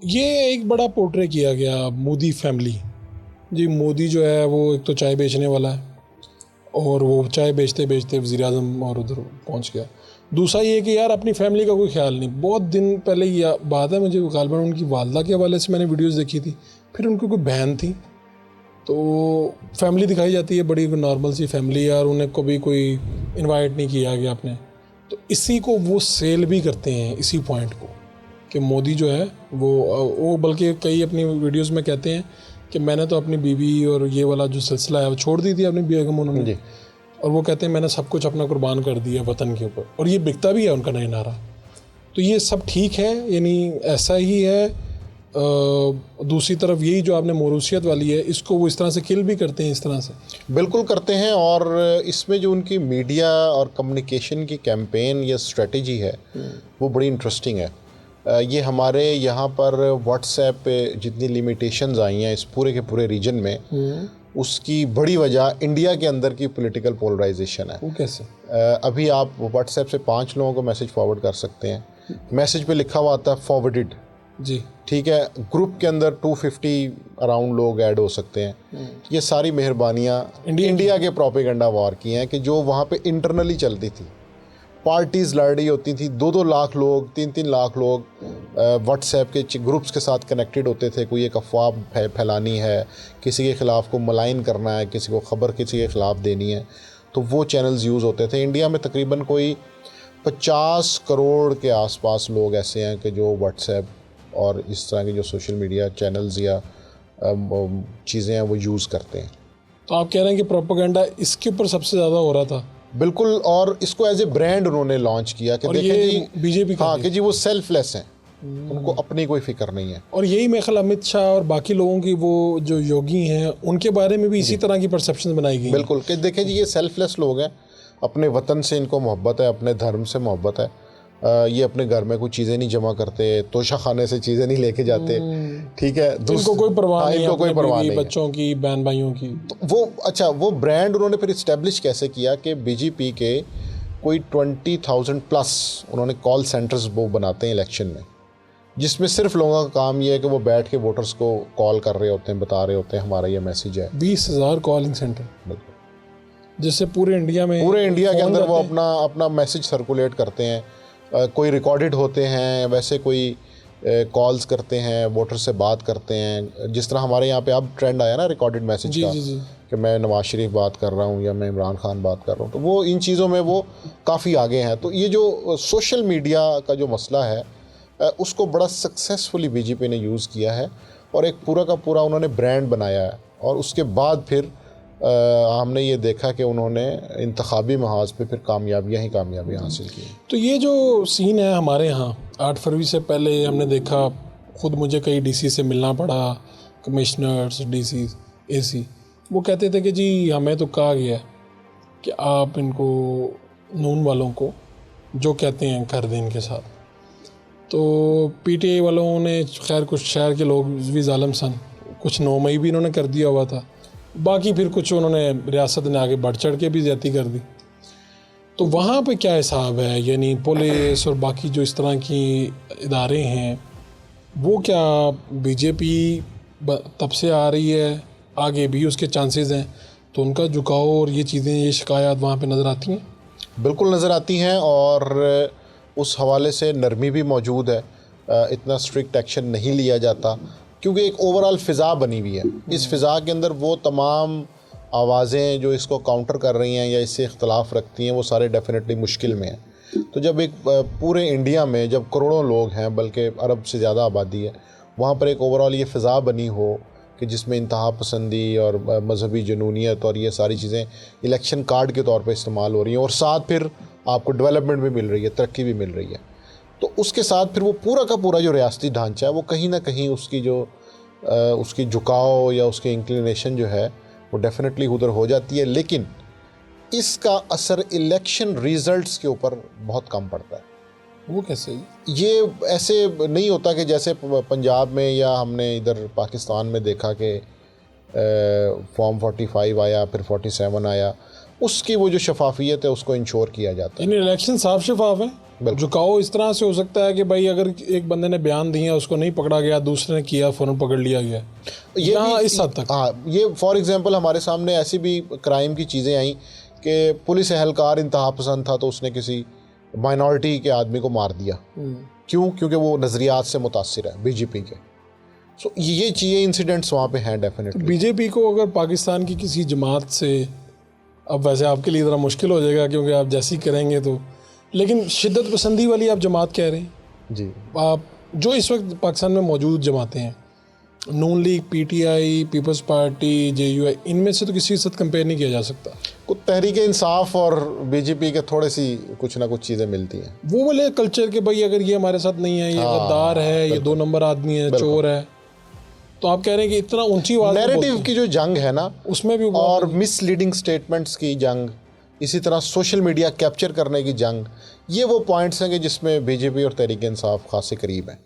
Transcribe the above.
ये एक बड़ा पोर्ट्रे किया गया मोदी फैमिली। जी, मोदी जो है वो एक तो चाय बेचने वाला है और वो चाय बेचते बेचते वज़ीर आज़म और उधर पहुंच गया। दूसरा ये कि यार अपनी फैमिली का कोई ख्याल नहीं। बहुत दिन पहले ये बात है, मुझे गालिबन उनकी वालदा के हवाले से मैंने वीडियोस देखी थी, फिर उनकी कोई बहन थी, तो फैमिली दिखाई जाती है बड़ी नॉर्मल सी फैमिली है और उन्हें कभी कोई इनवाइट नहीं किया गया आपने। तो इसी को वो सेल भी करते हैं, इसी पॉइंट को, कि मोदी जो है वो बल्कि कई अपनी वीडियोस में कहते हैं कि मैंने तो अपनी बीवी और ये वाला जो सिलसिला है वो छोड़ दी थी अपनी बेगम उन्होंने, और वो कहते हैं मैंने सब कुछ अपना कुर्बान कर दिया वतन के ऊपर, और ये बिकता भी है उनका नया नारा। तो ये सब ठीक है, यानी ऐसा ही है। दूसरी तरफ यही जो आपने मोरूसियत वाली है, इसको वो इस तरह से किल भी करते हैं, इस तरह से बिल्कुल करते हैं। और इसमें जो उनकी मीडिया और कम्युनिकेशन की कैंपेन या स्ट्रेटजी है वो बड़ी इंटरेस्टिंग है। ये हमारे यहाँ पर व्हाट्सएप पे जितनी लिमिटेशंस आई हैं इस पूरे के पूरे रीजन में, उसकी बड़ी वजह इंडिया के अंदर की पॉलिटिकल पोलराइजेशन है। वो कैसे? अभी आप व्हाट्सएप से 5 लोगों को मैसेज फॉरवर्ड कर सकते हैं, मैसेज पे लिखा हुआ आता है फॉरवर्डेड जी, ठीक है, ग्रुप के अंदर 250 अराउंड लोग ऐड हो सकते हैं। ये सारी मेहरबानियाँ इंडिया के प्रोपेगेंडा वॉर की हैं कि जो वहाँ पे इंटरनली चलती थी, पार्टीज़ लड़ रही होती थी, 2-2 लाख लोग, 3-3 लाख लोग व्हाट्सएप के ग्रुप्स के साथ कनेक्टेड होते थे। कोई एक अफवाह फैलानी है, किसी के ख़िलाफ़ को मलाइन करना है, किसी को ख़बर किसी के ख़िलाफ़ देनी है, तो वो चैनल्स यूज़ होते थे। इंडिया में तकरीबन कोई 50 करोड़ के आसपास लोग ऐसे हैं कि जो व्हाट्सएप और इस तरह के जो सोशल मीडिया चैनल्स या चीज़ें हैं वो यूज़ करते हैं। तो आप कह रहे हैं कि प्रोपेगेंडा इसके ऊपर सबसे ज़्यादा हो रहा था? बिल्कुल, और इसको एज ए ब्रांड उन्होंने लॉन्च किया कि देखें जी बीजेपी, हाँ कि जी वो सेल्फलेस हैं, उनको अपनी कोई फिक्र नहीं है। और यही मेरे ख्याल अमित शाह और बाकी लोगों की वो जो योगी हैं उनके बारे में भी इसी तरह की परसेप्शन बनाई गई। बिल्कुल कि देखें जी ये सेल्फलेस लोग हैं, अपने वतन से इनको मोहब्बत है, अपने धर्म से मोहब्बत है। ये अपने घर में कोई चीज़ें नहीं जमा करते, तोशा खाने से चीज़ें नहीं लेके जाते, ठीक है, इनको कोई परवाह नहीं, इनको कोई परवाह नहीं, बच्चों की, बहन भाइयों की। तो वो अच्छा वो ब्रांड उन्होंने फिर इस्टेब्लिश कैसे किया कि बीजेपी के कोई 20,000 प्लस उन्होंने कॉल सेंटर्स वो बनाते हैं इलेक्शन में, जिसमें सिर्फ लोगों का काम ये है कि वो बैठ के वोटर्स को कॉल कर रहे होते हैं, बता रहे होते हैं हमारा ये मैसेज है। 20,000 कॉलिंग सेंटर, बिल्कुल, जिससे पूरे इंडिया के अंदर वो अपना मैसेज सर्कुलेट करते हैं। कोई रिकॉर्डेड होते हैं, वैसे कोई कॉल्स करते हैं, वोटर से बात करते हैं, जिस तरह हमारे यहाँ पे अब ट्रेंड आया ना रिकॉर्डेड मैसेज का, कि मैं नवाज शरीफ बात कर रहा हूँ या मैं इमरान खान बात कर रहा हूँ, तो वो इन चीज़ों में वो काफ़ी आगे हैं। तो ये जो सोशल मीडिया का जो मसला है उसको बड़ा सक्सेसफुली बीजेपी ने यूज़ किया है और एक पूरा का पूरा उन्होंने ब्रांड बनाया है। और उसके बाद फिर हमने ये देखा कि उन्होंने इंतखाबी महाज पे फिर कामयाबियाँ हासिल की। तो ये जो सीन है हमारे यहाँ 8 फरवरी से पहले हमने देखा, ख़ुद मुझे कई डीसी से मिलना पड़ा, कमिश्नर्स, डीसी, एसी, वो कहते थे कि जी हमें तो कहा गया कि आप इनको नून वालों को जो कहते हैं कर दें इनके साथ। तो पीटीआई वालों ने खैर कुछ शहर के लोग भी ज़ालिम सन, कुछ 9 मई भी इन्होंने कर दिया हुआ था, बाकी फिर कुछ उन्होंने रियासत ने आगे बढ़ चढ़ के भी ज़्यादती कर दी। तो वहाँ पे क्या हिसाब है, यानी पुलिस और बाकी जो इस तरह की इदारे हैं वो क्या बीजेपी तब से आ रही है, आगे भी उसके चांसेस हैं, तो उनका झुकाव और ये चीज़ें, ये शिकायत वहाँ पे नज़र आती हैं? बिल्कुल नज़र आती हैं, और उस हवाले से नरमी भी मौजूद है। इतना स्ट्रिक्ट एक्शन नहीं लिया जाता क्योंकि एक ओवरऑल फ़िज़ा बनी हुई है। इस फ़िज़ा के अंदर वो तमाम आवाज़ें जो इसको काउंटर कर रही हैं या इससे इख्तलाफ रखती हैं वो सारे डेफिनेटली मुश्किल में हैं। तो जब एक पूरे इंडिया में जब करोड़ों लोग हैं, बल्कि अरब से ज़्यादा आबादी है, वहाँ पर एक ओवरऑल ये फ़िज़ा बनी हो कि जिसमें इंतहा पसंदी और मजहबी जुनूनियत और ये सारी चीज़ें इलेक्शन कार्ड के तौर पर इस्तेमाल हो रही हैं, और साथ फिर आपको डेवलपमेंट भी मिल रही है, तरक्की भी मिल रही है, तो उसके साथ फिर वो पूरा का पूरा जो रियासती ढांचा है वो कहीं ना कहीं उसकी झुकाव या उसकी इंक्लिनेशन जो है वो डेफिनेटली उधर हो जाती है। लेकिन इसका असर इलेक्शन रिज़ल्ट्स के ऊपर बहुत कम पड़ता है। वो कैसे? ये ऐसे नहीं होता कि जैसे पंजाब में या हमने इधर पाकिस्तान में देखा कि फॉर्म 45 आया, फिर 47 आया, उसकी वो जो शफाफियत है उसको इंश्योर किया जाता है। इलेक्शन साफ शफाफ है। झुकाव इस तरह से हो सकता है कि भाई अगर एक बंदे ने बयान दिया उसको नहीं पकड़ा गया, दूसरे ने किया फ़ौरन पकड़ लिया गया, यहाँ इस हद तक। हाँ, ये फॉर एग्जांपल हमारे सामने ऐसी भी क्राइम की चीज़ें आई कि पुलिस एहलकार इंतहा पसंद था तो उसने किसी माइनॉरिटी के आदमी को मार दिया। क्यों? क्योंकि वो नज़रियात से मुतासिर है बीजेपी के। सो ये चीज़ें इंसिडेंट्स वहाँ पे हैं डेफिनेटली। बीजेपी को अगर पाकिस्तान की किसी जमात से, अब वैसे आपके लिए ज़रा मुश्किल हो जाएगा क्योंकि आप जैसी करेंगे तो, लेकिन शिद्दत पसंदी वाली आप जमात कह रहे हैं जी, आप, जो इस वक्त पाकिस्तान में मौजूद जमातें हैं, Noon league, PTI, people's party, JUI, इनमें से तो किसी के साथ कंपेयर नहीं किया जा सकता। कुछ तहरीक इंसाफ और बीजेपी के थोड़ी सी कुछ ना कुछ चीज़ें मिलती हैं। वो वाले कल्चर के भाई अगर ये हमारे साथ नहीं है, ये गद्दार है, ये 2 नंबर आदमी है, चोर है, तो आप कह रहे हैं कि इतना ऊंची आवाज़ में नैरेटिव बोलते की जो जंग है ना, उसमें भी और मिसलीडिंग स्टेटमेंट्स की जंग, इसी तरह सोशल मीडिया कैप्चर करने की जंग, ये वो पॉइंट्स हैं कि जिसमें बीजेपी और तहरीक इंसाफ खासे करीब हैं।